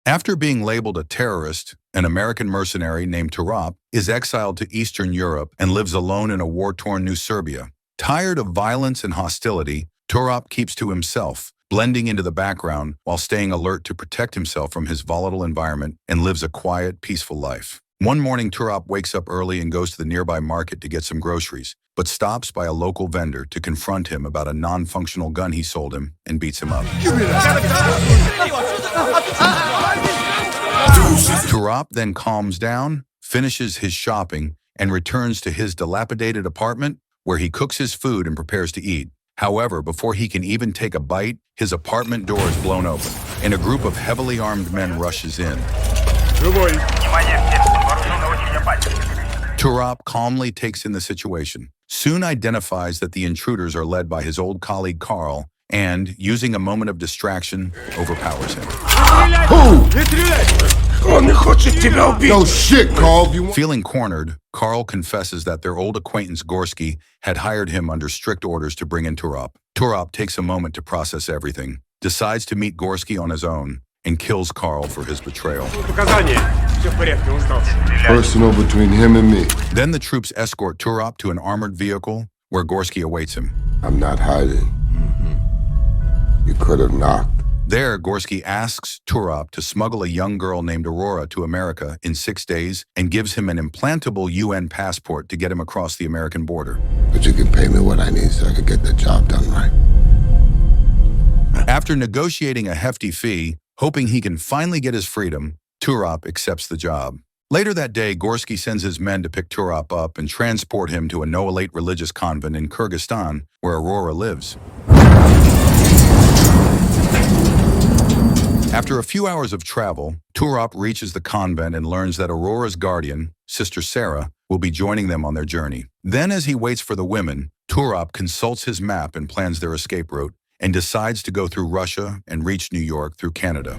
After being labeled a terrorist, an American mercenary named Turop is exiled to Eastern Europe and lives alone in a war-torn New Serbia. Tired of violence and hostility, Turop keeps to himself, blending into the background while staying alert to protect himself from his volatile environment and lives a quiet, peaceful life. One morning, Turop wakes up early and goes to the nearby market to get some groceries, but stops by a local vendor to confront him about a non-functional gun he sold him and beats him up. Turop then calms down, finishes his shopping, and returns to his dilapidated apartment where he cooks his food and prepares to eat. However, before he can even take a bite, his apartment door is blown open, and a group of heavily armed men rushes in. Turop calmly takes in the situation, soon identifies that the intruders are led by his old colleague Carl, and, using a moment of distraction, overpowers him. No shit, Carl. Feeling cornered, Carl confesses that their old acquaintance Gorsky had hired him under strict orders to bring in Turop. Turop takes a moment to process everything, decides to meet Gorsky on his own, and kills Carl for his betrayal. Personal between him and me. Then the troops escort Turop to an armored vehicle where Gorsky awaits him. I'm not hiding. You could have knocked. There, Gorsky asks Turop to smuggle a young girl named Aurora to America in 6 days and gives him an implantable UN passport to get him across the American border. But you can pay me what I need so I can get the job done right. After negotiating a hefty fee, hoping he can finally get his freedom, Turop accepts the job. Later that day, Gorsky sends his men to pick Turop up and transport him to a no-elite religious convent in Kyrgyzstan, where Aurora lives. After a few hours of travel, Turop reaches the convent and learns that Aurora's guardian, Sister Sarah, will be joining them on their journey. Then, as he waits for the women, Turop consults his map and plans their escape route, and decides to go through Russia and reach New York through Canada.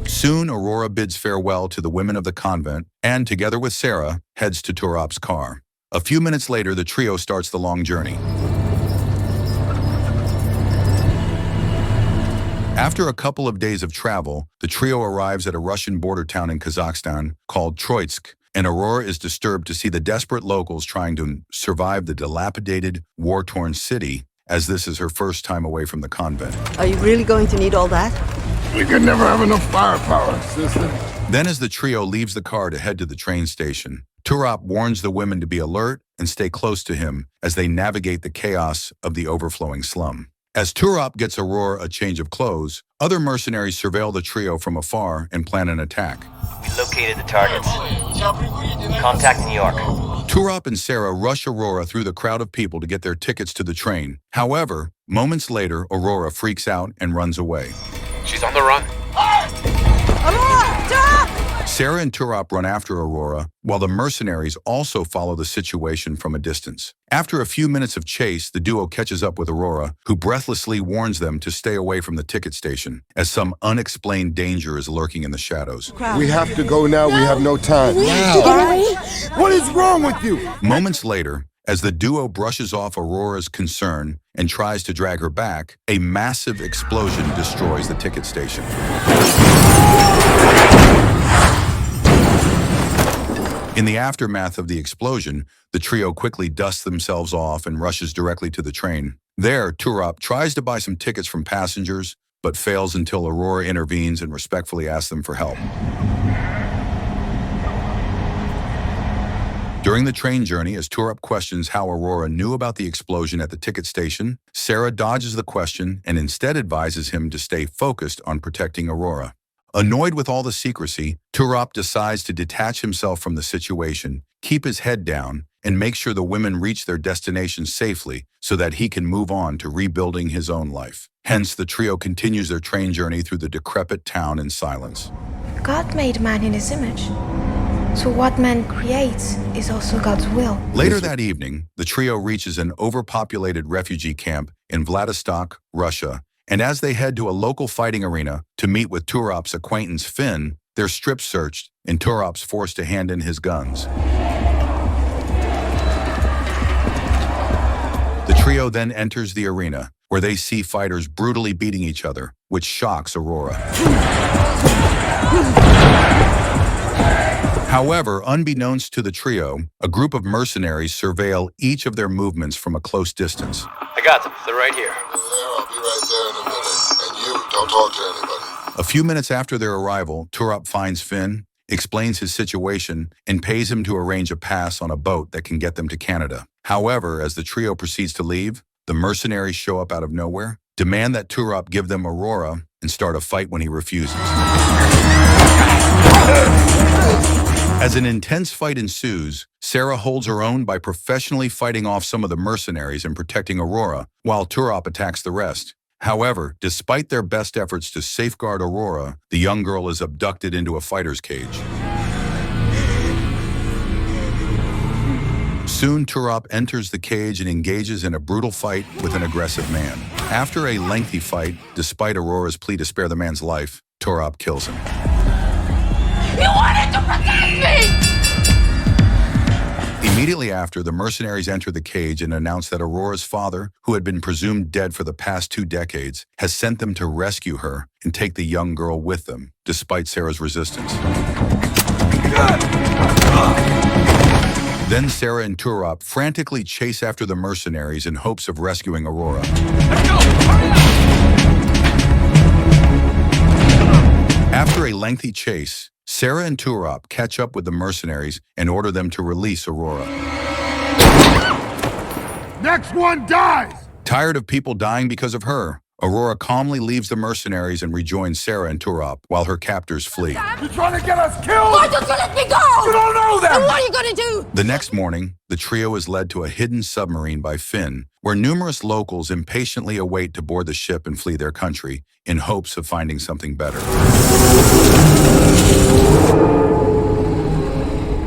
Soon, Aurora bids farewell to the women of the convent and, together with Sarah, heads to Turop's car. A few minutes later, the trio starts the long journey. After a couple of days of travel, the trio arrives at a Russian border town in Kazakhstan called Troitsk, and Aurora is disturbed to see the desperate locals trying to survive the dilapidated, war-torn city, as this is her first time away from the convent. Are you really going to need all that? We could never have enough firepower, sister. Then as the trio leaves the car to head to the train station, Turop warns the women to be alert and stay close to him as they navigate the chaos of the overflowing slum. As Turop gets Aurora a change of clothes, other mercenaries surveil the trio from afar and plan an attack. We located the targets. Contact New York. Turop and Sarah rush Aurora through the crowd of people to get their tickets to the train. However, moments later, Aurora freaks out and runs away. She's on the run. Aurora! Stop! Sarah and Turop run after Aurora, while the mercenaries also follow the situation from a distance. After a few minutes of chase, the duo catches up with Aurora, who breathlessly warns them to stay away from the ticket station, as some unexplained danger is lurking in the shadows. We have to go now. We have no time. What is wrong with you? Moments later, as the duo brushes off Aurora's concern and tries to drag her back, a massive explosion destroys the ticket station. In the aftermath of the explosion, the trio quickly dusts themselves off and rushes directly to the train. There, Turop tries to buy some tickets from passengers, but fails until Aurora intervenes and respectfully asks them for help. During the train journey, as Turop questions how Aurora knew about the explosion at the ticket station, Sarah dodges the question and instead advises him to stay focused on protecting Aurora. Annoyed with all the secrecy, Turop decides to detach himself from the situation, keep his head down, and make sure the women reach their destination safely so that he can move on to rebuilding his own life. Hence, the trio continues their train journey through the decrepit town in silence. God made man in his image. So what man creates is also God's will. Later that evening, the trio reaches an overpopulated refugee camp in Vladivostok, Russia, and as they head to a local fighting arena to meet with Turop's acquaintance Finn, they're strip searched and Turop's forced to hand in his guns. The trio then enters the arena, where they see fighters brutally beating each other, which shocks Aurora. However, unbeknownst to the trio, a group of mercenaries surveil each of their movements from a close distance. I got them. They're right here. I'll be right there in a minute. And you, don't talk to anybody. A few minutes after their arrival, Turop finds Finn, explains his situation, and pays him to arrange a pass on a boat that can get them to Canada. However, as the trio proceeds to leave, the mercenaries show up out of nowhere, demand that Turop give them Aurora, and start a fight when he refuses. As an intense fight ensues, Sarah holds her own by professionally fighting off some of the mercenaries and protecting Aurora, while Turop attacks the rest. However, despite their best efforts to safeguard Aurora, the young girl is abducted into a fighter's cage. Soon, Turop enters the cage and engages in a brutal fight with an aggressive man. After a lengthy fight, despite Aurora's plea to spare the man's life, Turop kills him. You wanted to protect me! Immediately after, the mercenaries enter the cage and announce that Aurora's father, who had been presumed dead for the past 2 decades, has sent them to rescue her and take the young girl with them, despite Sarah's resistance. Then Sarah and Turop frantically chase after the mercenaries in hopes of rescuing Aurora. After a lengthy chase, Sarah and Turop catch up with the mercenaries and order them to release Aurora. Next one dies! Tired of people dying because of her, Aurora calmly leaves the mercenaries and rejoins Sarah and Turop while her captors flee. You trying to get us killed? Why don't you let me go? You don't know them! And what are you gonna do? The next morning, the trio is led to a hidden submarine by Finn, where numerous locals impatiently await to board the ship and flee their country in hopes of finding something better.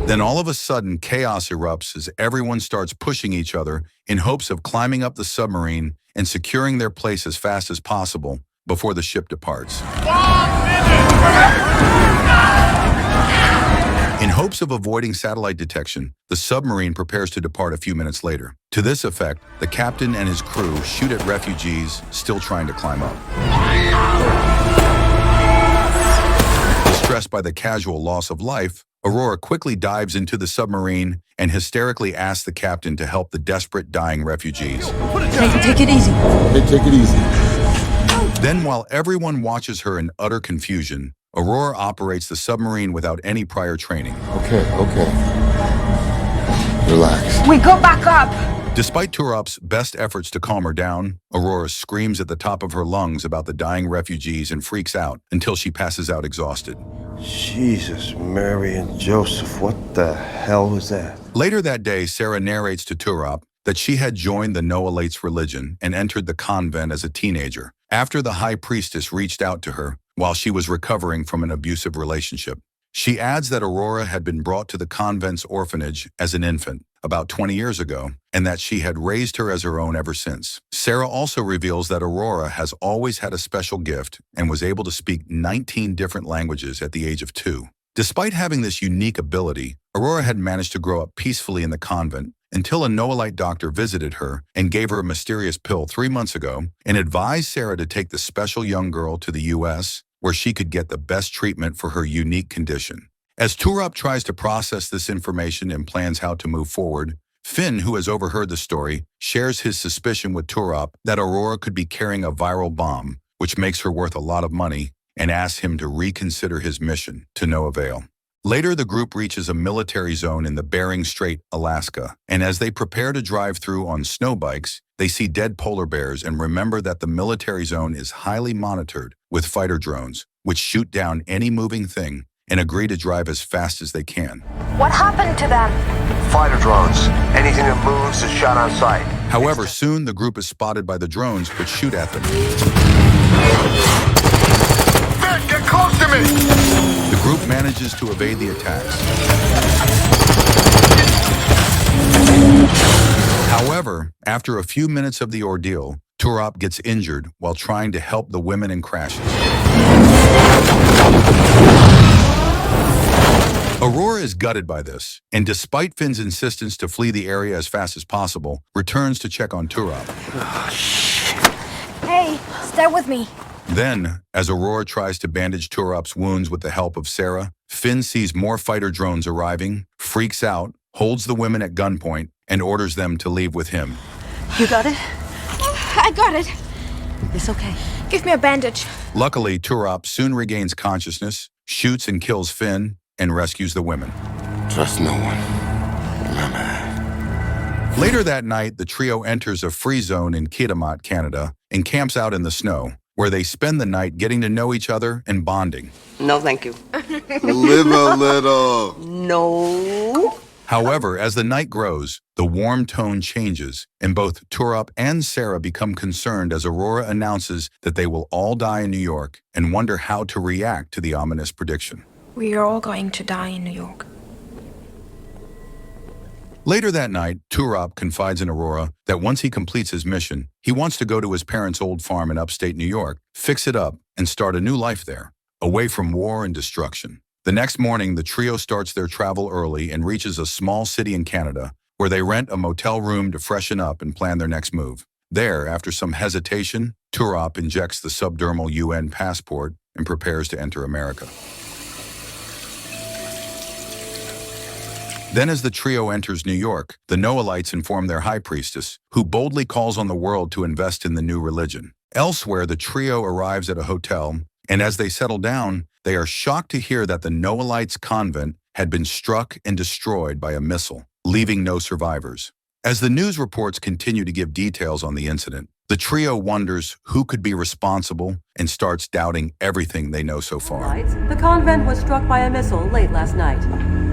Then all of a sudden, chaos erupts as everyone starts pushing each other in hopes of climbing up the submarine and securing their place as fast as possible before the ship departs. In hopes of avoiding satellite detection, the submarine prepares to depart a few minutes later. To this effect, the captain and his crew shoot at refugees still trying to climb up. Distressed by the casual loss of life, Aurora quickly dives into the submarine and hysterically asks the captain to help the desperate, dying refugees. Take it easy. Hey, take it easy. Then, while everyone watches her in utter confusion, Aurora operates the submarine without any prior training. Okay. Relax. We go back up! Despite Turop's best efforts to calm her down, Aurora screams at the top of her lungs about the dying refugees and freaks out until she passes out exhausted. Jesus, Mary and Joseph, what the hell was that? Later that day, Sarah narrates to Turop that she had joined the Noahlites religion and entered the convent as a teenager, after the high priestess reached out to her while she was recovering from an abusive relationship. She adds that Aurora had been brought to the convent's orphanage as an infant about 20 years ago, and that she had raised her as her own ever since. Sarah also reveals that Aurora has always had a special gift and was able to speak 19 different languages at the age of 2. Despite having this unique ability, Aurora had managed to grow up peacefully in the convent until a Noahite doctor visited her and gave her a mysterious pill 3 months ago and advised Sarah to take the special young girl to the U.S., where she could get the best treatment for her unique condition. As Turop tries to process this information and plans how to move forward, Finn, who has overheard the story, shares his suspicion with Turop that Aurora could be carrying a viral bomb, which makes her worth a lot of money, and asks him to reconsider his mission, to no avail. Later, the group reaches a military zone in the Bering Strait, Alaska, and as they prepare to drive through on snow bikes, they see dead polar bears and remember that the military zone is highly monitored with fighter drones, which shoot down any moving thing, and agree to drive as fast as they can. What happened to them? Fighter drones. Anything that moves is shot on sight. However, soon the group is spotted by the drones, which shoot at them. Finn, get close to me! The group manages to evade the attacks. However, after a few minutes of the ordeal, Turop gets injured while trying to help the women in crashes. Aurora is gutted by this, and despite Finn's insistence to flee the area as fast as possible, returns to check on Turop. Stay with me. Then, as Aurora tries to bandage Turop's wounds with the help of Sarah, Finn sees more fighter drones arriving, freaks out, holds the women at gunpoint, and orders them to leave with him. You got it? I got it. It's okay. Give me a bandage. Luckily, Turop soon regains consciousness, shoots and kills Finn, and rescues the women. Trust no one. Remember. Later that night, the trio enters a free zone in Kitimat, Canada, and camps out in the snow, where they spend the night getting to know each other and bonding. No, thank you. Live a little. No. However, as the night grows, the warm tone changes, and both Turop and Sarah become concerned as Aurora announces that they will all die in New York and wonder how to react to the ominous prediction. We are all going to die in New York. Later that night, Turop confides in Aurora that once he completes his mission, he wants to go to his parents' old farm in upstate New York, fix it up, and start a new life there, away from war and destruction. The next morning, the trio starts their travel early and reaches a small city in Canada, where they rent a motel room to freshen up and plan their next move. There, after some hesitation, Turop injects the subdermal UN passport and prepares to enter America. Then as the trio enters New York, the Noelites inform their high priestess, who boldly calls on the world to invest in the new religion. Elsewhere, the trio arrives at a hotel, and as they settle down, they are shocked to hear that the Noelites' convent had been struck and destroyed by a missile, leaving no survivors. As the news reports continue to give details on the incident, the trio wonders who could be responsible and starts doubting everything they know so far. The convent was struck by a missile late last night.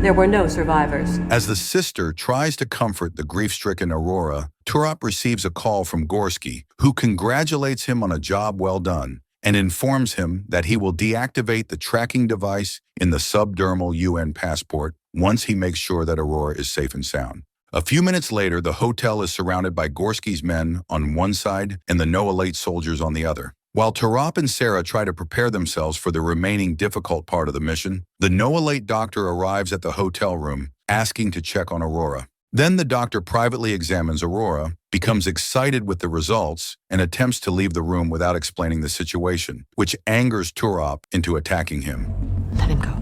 There were no survivors. As the sister tries to comfort the grief-stricken Aurora, Turop receives a call from Gorski, who congratulates him on a job well done and informs him that he will deactivate the tracking device in the subdermal UN passport once he makes sure that Aurora is safe and sound. A few minutes later, the hotel is surrounded by Gorski's men on one side and the Noelite soldiers on the other. While Turop and Sarah try to prepare themselves for the remaining difficult part of the mission, the Noelite doctor arrives at the hotel room, asking to check on Aurora. Then the doctor privately examines Aurora, becomes excited with the results, and attempts to leave the room without explaining the situation, which angers Turop into attacking him. Let him go.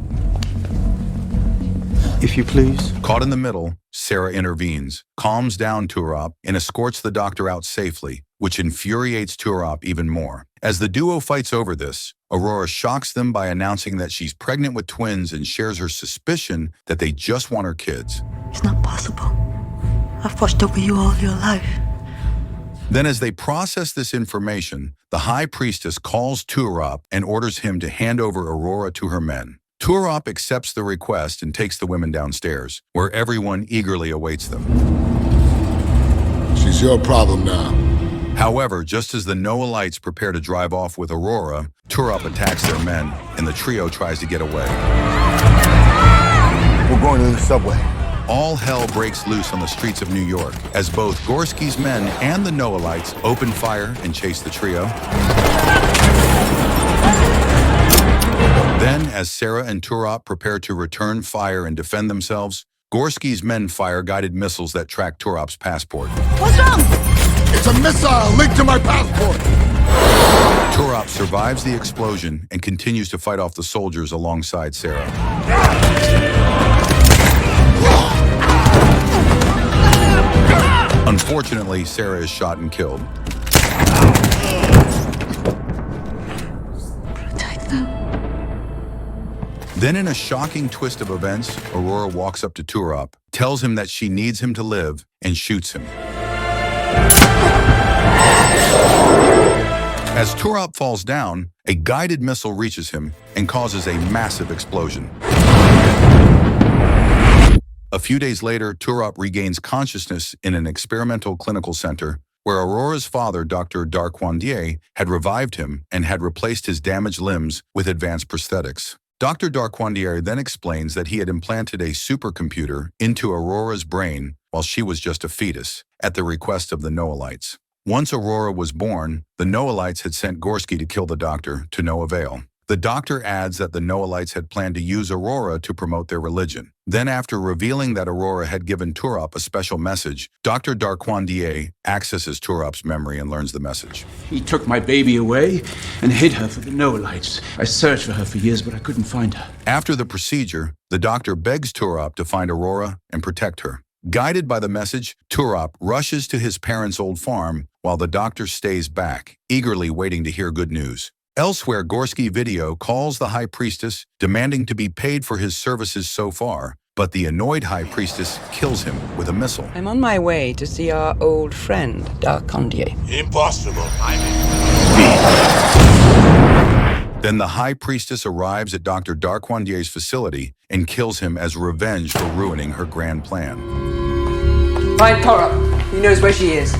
If you please. Caught in the middle, Sarah intervenes, calms down Turop, and escorts the doctor out safely, which infuriates Turop even more. As the duo fights over this, Aurora shocks them by announcing that she's pregnant with twins and shares her suspicion that they just want her kids. It's not possible. I've watched over you all your life. Then as they process this information, the high priestess calls Turop and orders him to hand over Aurora to her men. Turop accepts the request and takes the women downstairs, where everyone eagerly awaits them. She's your problem now. However, just as the Noelites prepare to drive off with Aurora, Turop attacks their men, and the trio tries to get away. We're going to the subway. All hell breaks loose on the streets of New York, as both Gorski's men and the Noelites open fire and chase the trio. Then, as Sarah and Turop prepare to return fire and defend themselves, Gorski's men fire guided missiles that track Turop's passport. What's wrong? It's a missile linked to my passport. Turop survives the explosion and continues to fight off the soldiers alongside Sarah. Unfortunately, Sarah is shot and killed. Protect them. Then in a shocking twist of events, Aurora walks up to Turop, tells him that she needs him to live, and shoots him. As Turop falls down, a guided missile reaches him and causes a massive explosion. A few days later, Turop regains consciousness in an experimental clinical center where Aurora's father, Dr. Darquandier, had revived him and had replaced his damaged limbs with advanced prosthetics. Dr. Darquandier then explains that he had implanted a supercomputer into Aurora's brain while she was just a fetus, at the request of the Noelites. Once Aurora was born, the Noelites had sent Gorski to kill the doctor, to no avail. The doctor adds that the Noelites had planned to use Aurora to promote their religion. Then, after revealing that Aurora had given Turop a special message, Dr. Darquandier accesses Turop's memory and learns the message. He took my baby away and hid her for the Noelites. I searched for her for years, but I couldn't find her. After the procedure, the doctor begs Turop to find Aurora and protect her. Guided by the message, Turop rushes to his parents' old farm while the doctor stays back, eagerly waiting to hear good news. Elsewhere, Gorsky Video calls the High Priestess, demanding to be paid for his services so far, but the annoyed High Priestess kills him with a missile. I'm on my way to see our old friend, Darkondier. Impossible. Then the High Priestess arrives at Dr. Darquandier's facility and kills him as revenge for ruining her grand plan. Find Turop. He knows where she is.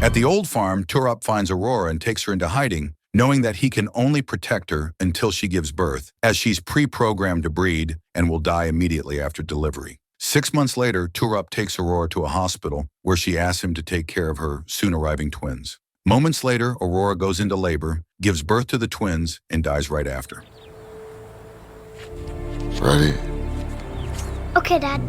At the old farm, Turop finds Aurora and takes her into hiding, knowing that he can only protect her until she gives birth, as she's pre-programmed to breed and will die immediately after delivery. 6 months later, Turop takes Aurora to a hospital where she asks him to take care of her soon-arriving twins. Moments later, Aurora goes into labor, gives birth to the twins, and dies right after. Ready? Okay, Dad.